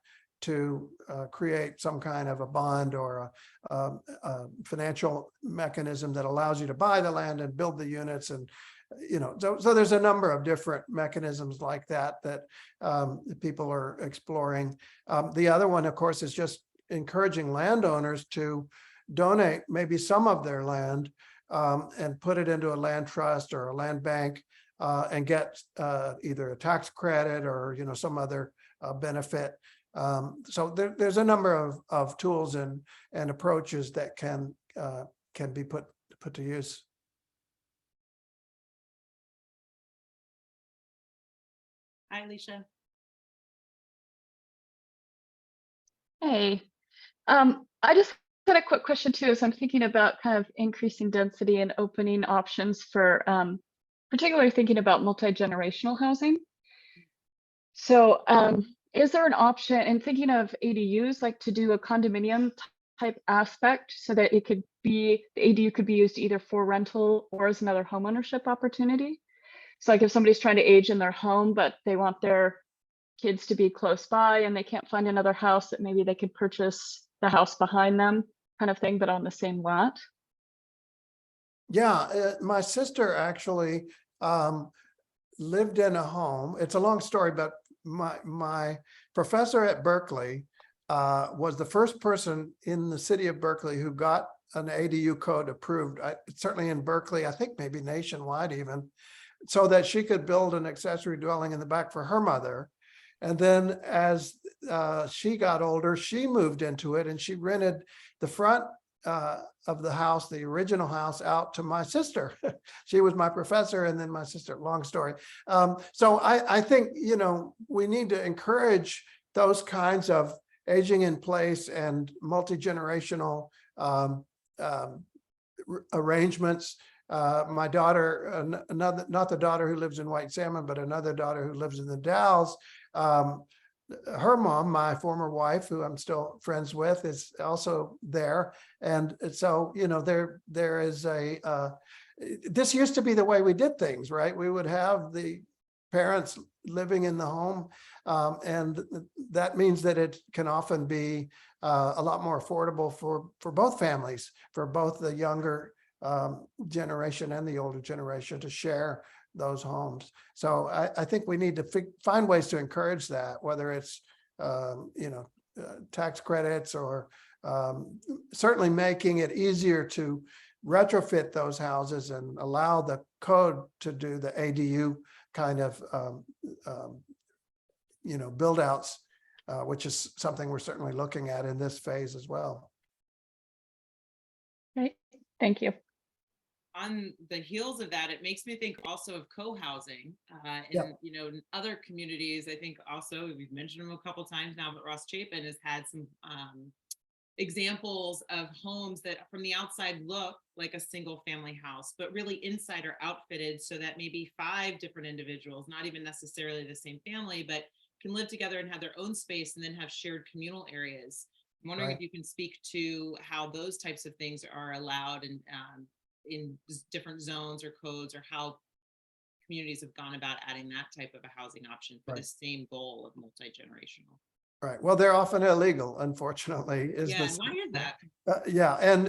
to create some kind of a bond or a financial mechanism that allows you to buy the land and build the units. And, so there's a number of different mechanisms like that people are exploring. The other one, of course, is just encouraging landowners to donate maybe some of their land and put it into a land trust or a land bank and get either a tax credit or, some other benefit. So there's a number of tools and approaches that can be put to use. Hi, Alicia. Hey, I just had a quick question too, as I'm thinking about kind of increasing density and opening options for, particularly thinking about multi-generational housing. So, is there an option in thinking of ADUs, like to do a condominium type aspect so that the ADU could be used either for rental or as another home ownership opportunity? So like if somebody's trying to age in their home, but they want their kids to be close by and they can't find another house, that maybe they could purchase the house behind them kind of thing, but on the same lot. Yeah, my sister actually lived in a home. It's a long story, but my professor at Berkeley was the first person in the city of Berkeley who got an ADU code approved, certainly in Berkeley, I think maybe nationwide even, so that she could build an accessory dwelling in the back for her mother. And then as she got older, she moved into it and she rented the front of the house, the original house, out to my sister. She was my professor and then my sister, long story. So I think, we need to encourage those kinds of aging in place and multi-generational arrangements. My daughter, not the daughter who lives in White Salmon, but another daughter who lives in the Dalles, her mom, my former wife, who I'm still friends with, is also there. And so, there is this used to be the way we did things, right? We would have the parents living in the home. And that means that it can often be a lot more affordable for both families, for both the younger generation and the older generation to share those homes. So I think we need to find ways to encourage that, whether it's tax credits or certainly making it easier to retrofit those houses and allow the code to do the ADU kind of build outs, which is something we're certainly looking at in this phase as well. Right. Thank you. On the heels of that, it makes me think also of co-housing in other communities. I think also, we've mentioned them a couple times now, but Ross Chapin has had some examples of homes that from the outside look like a single family house, but really inside are outfitted so that maybe 5 different individuals, not even necessarily the same family, but can live together and have their own space and then have shared communal areas. I'm wondering if you can speak to how those types of things are allowed and in different zones or codes, or how communities have gone about adding that type of a housing option for the same goal of multi-generational. Right. Well, they're often illegal, unfortunately. Yeah, why is that? Yeah, and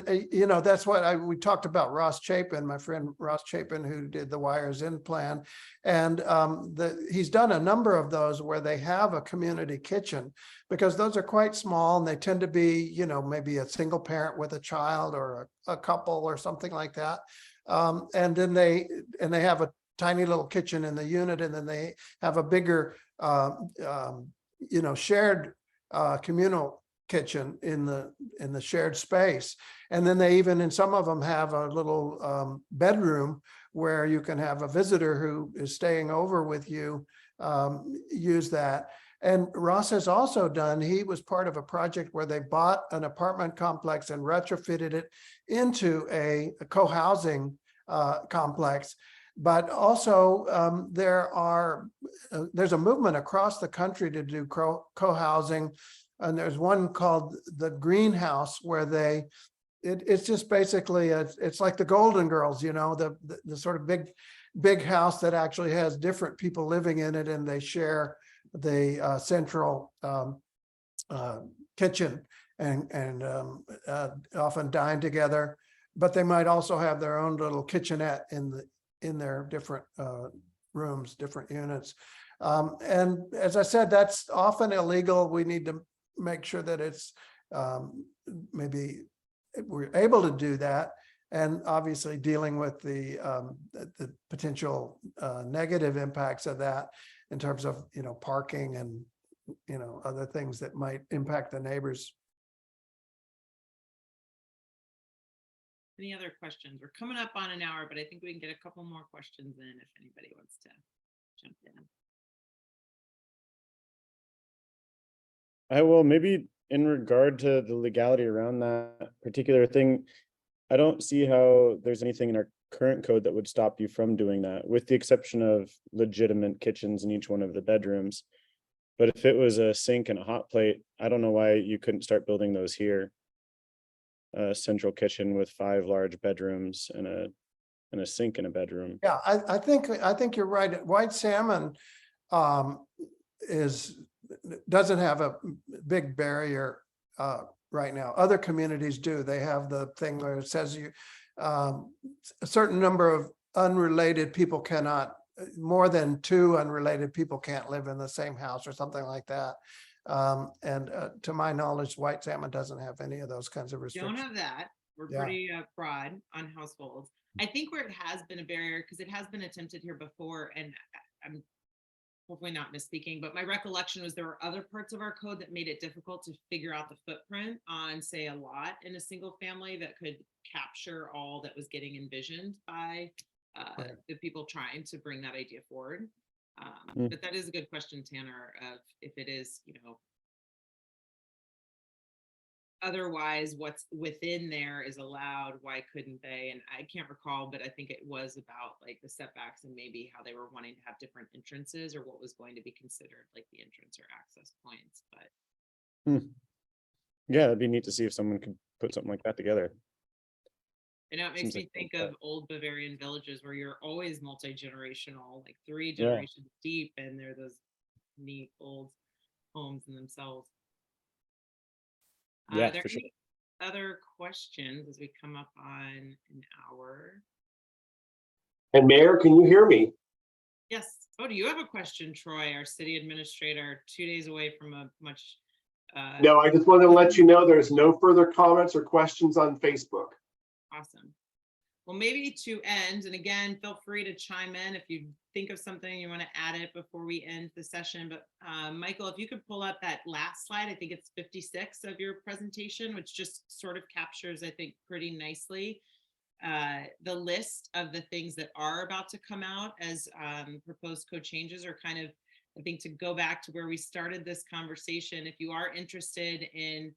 that's what we talked about. Ross Chapin, my friend Ross Chapin, who did the Wires In plan, and he's done a number of those where they have a community kitchen, because those are quite small and they tend to be, maybe a single parent with a child or a couple or something like that, and then they have a tiny little kitchen in the unit, and then they have a bigger shared communal kitchen in the shared space. And then they even, in some of them, have a little bedroom where you can have a visitor who is staying over with you use that. And Ross has also done, he was part of a project where they bought an apartment complex and retrofitted it into a co-housing complex. But also there's a movement across the country to do co-housing. And there's one called the Greenhouse where it's just basically, it's like the Golden Girls, you know, the sort of big house that actually has different people living in it, and they share the central kitchen and often dine together, but they might also have their own little kitchenette in their different rooms, different units. And as I said, that's often illegal. We need to make sure that it's maybe we're able to do that, and obviously dealing with the potential negative impacts of that in terms of, you know, parking and, you know, other things that might impact the neighbors. Any other questions? We're coming up on an hour, but I think we can get a couple more questions in if anybody wants to jump in. I will, maybe in regard to the legality around that particular thing, I don't see how there's anything in our current code that would stop you from doing that, with the exception of legitimate kitchens in each one of the bedrooms. But if it was a sink and a hot plate, I don't know why you couldn't start building those here. A central kitchen with 5 large bedrooms and a sink in a bedroom. Yeah, I think you're right. White Salmon doesn't have a big barrier right now. Other communities do. They have the thing where it says a certain number of unrelated people cannot, more than 2 unrelated people can't live in the same house or something like that. And to my knowledge, White Salmon doesn't have any of those kinds of Don't restrictions. have that. We're Yeah. pretty broad on households. I think where it has been a barrier, because it has been attempted here before, and I'm hopefully not misspeaking, but my recollection was there were other parts of our code that made it difficult to figure out the footprint on, say, a lot in a single family that could capture all that was getting envisioned by Right. the people trying to bring that idea forward. Mm. But that is a good question, Tanner, of if it is, you know, otherwise what's within there is allowed, why couldn't they? And I can't recall, but I think it was about like the setbacks and maybe how they were wanting to have different entrances or what was going to be considered like the entrance or access points. But Yeah, it'd be neat to see if someone could put something like that together. you know, it makes Seems me like think that. of old Bavarian villages where you're always multi-generational, like 3 Yeah. generations deep, and they're those neat old homes in themselves. Yeah, Are there for sure. any other questions as we come up on an hour? And Mayor, can you hear me? Yes. Oh, do you have a question, Troy, our city administrator, 2 days away from a much No, I just wanted to let you know there's no further comments or questions on Facebook. Awesome. Well, maybe to end, and again, feel free to chime in if you think of something you want to add it before we end the session. But Michael, if you could pull up that last slide, I think it's 56 of your presentation, which just sort of captures, I think, pretty nicely the list of the things that are about to come out as proposed code changes, are kind of, I think, to go back to where we started this conversation. If you are interested in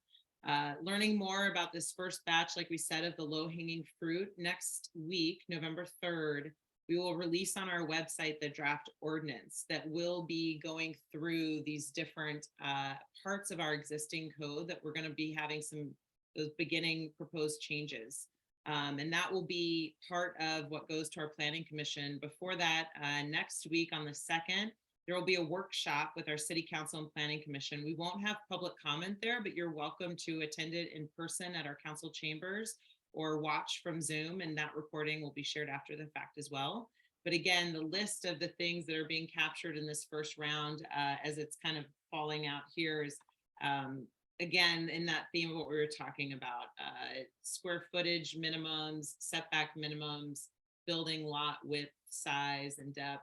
learning more about this first batch, like we said, of the low-hanging fruit, next week, November 3rd, we will release on our website the draft ordinance that will be going through these different parts of our existing code that we're going to be having those beginning proposed changes. And that will be part of what goes to our planning commission. Before that, next week on the 2nd, there will be a workshop with our city council and planning commission. We won't have public comment there, but you're welcome to attend it in person at our council chambers or watch from Zoom, and that recording will be shared after the fact as well. But again, the list of the things that are being captured in this first round, as it's kind of falling out here, is again, in that theme of what we were talking about, square footage minimums, setback minimums, building lot width, size, and depth.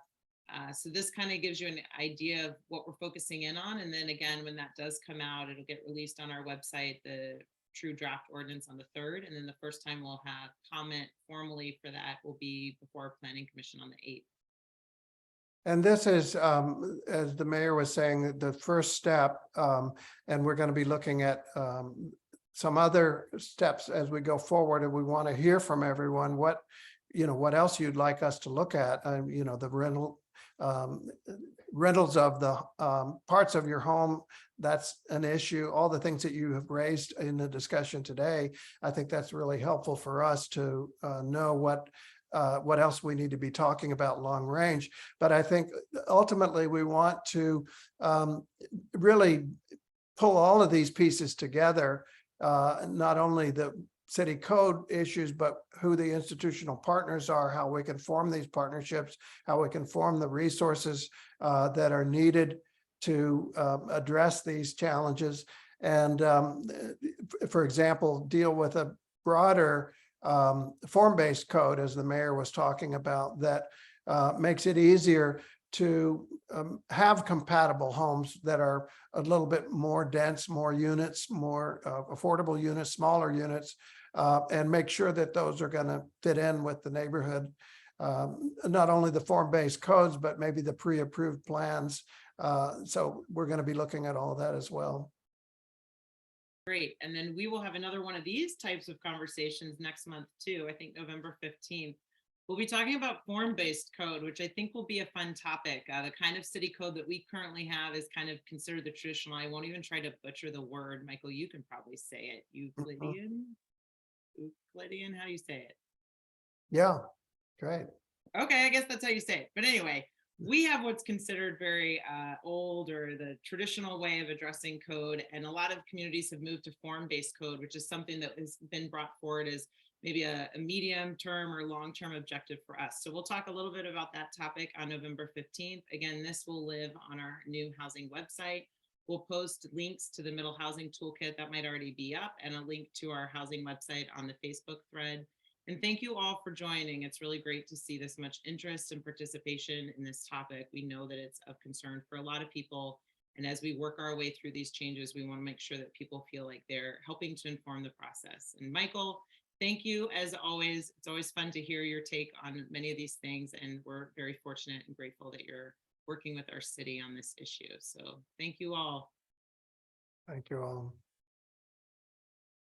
So this kind of gives you an idea of what we're focusing in on. And then again, when that does come out, it'll get released on our website, the true draft ordinance on the 3rd. And then the first time we'll have comment formally for that will be before our planning commission on the 8th. And this is, as the mayor was saying, the first step, and we're going to be looking at some other steps as we go forward. And we want to hear from everyone what, what else you'd like us to look at. The rentals of the parts of your home, that's an issue. All the things that you have raised in the discussion today, I think that's really helpful for us to know what else we need to be talking about long range. But I think ultimately we want to really pull all of these pieces together, not only the city code issues, but who the institutional partners are, how we can form these partnerships, how we can form the resources that are needed to address these challenges. And for example, deal with a broader form-based code, as the mayor was talking about, that makes it easier to have compatible homes that are a little bit more dense, more units, more affordable units, smaller units, and make sure that those are going to fit in with the neighborhood. Not only the form-based codes, but maybe the pre-approved plans. So we're going to be looking at all that as well. Great. And then we will have another one of these types of conversations next month too. I think November 15th. We'll be talking about form-based code, which I think will be a fun topic. The kind of city code that we currently have is kind of considered the traditional. I won't even try to butcher the word. Michael, you can probably say it. Euclidean? Euclidean, how do you say it? Yeah, great. Okay, I guess that's how you say it. But anyway, we have what's considered very old, or the traditional way of addressing code. And a lot of communities have moved to form-based code, which is something that has been brought forward as maybe a medium term or long-term objective for us. So we'll talk a little bit about that topic on November 15th. Again, this will live on our new housing website. We'll post links to the Middle Housing Toolkit that might already be up, and a link to our housing website on the Facebook thread. And thank you all for joining. It's really great to see this much interest and participation in this topic. We know that it's of concern for a lot of people. And as we work our way through these changes, we want to make sure that people feel like they're helping to inform the process. And Michael, thank you as always. It's always fun to hear your take on many of these things. And we're very fortunate and grateful that you're working with our city on this issue. So thank you all. Thank you all.